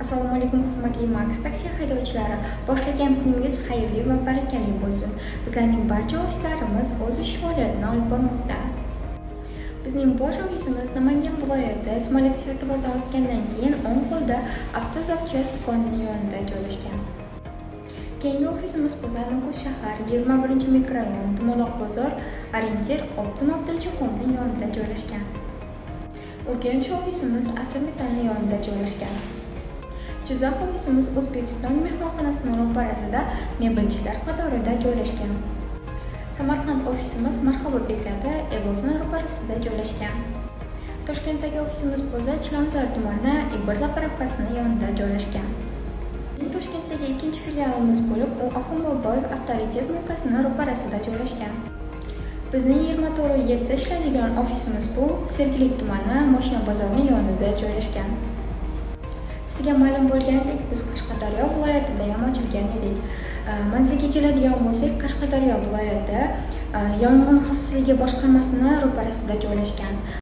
Assalomu alaykum hurmatli Max taksi haydovchilari. Boshlagan kuningiz xayrli va barakali bo'lsin. Bizlarning barcha ofislarimiz o'z ish faoliyatini olib bormoqda. Bizning bosh ofisimiz Namangan viloyati Usmonlik Svertovordan o'tgandan keyin o'ng qo'lda Avtozavchast do'konining yonida joylashgan. Keyingi ofisimiz bo'lsa Nukus shahar 21-mikrorayon Tumaloq bozor Orientir Optim avtocho'qoning yonida joylashgan. Urganch ofisimiz Asametonning yonida joylashgan. Jizzax ofisimiz O'zbekiston mehmonxonasining ro'parasida mebelchilar qatorida joylashgan. Samarqand ofisimiz Marhabo bekati Evorning ro'parasida joylashgan. Toshkentdagi ofisimiz bo'lsa Chilonzor tumani Ibr zapravkasining yonida joylashgan. Toshkentdagi ikkinchi filialimiz bo'lib, u Ahunboboyev avtoritet markazining ro'parasida joylashgan. Bizning 24/7 ishlaydigan ofisimiz bu Sergelik tumani Moshina bozorining yonida joylashgan. Sizga ma'lum bo'lgandek, biz Qashqadaryo viloyatida ham ochilgan edik. Manzilga keladigan bo'lsak, Qashqadaryo viloyati yong'in xavfsizligi boshqarmasining ro'parasida joylashgan.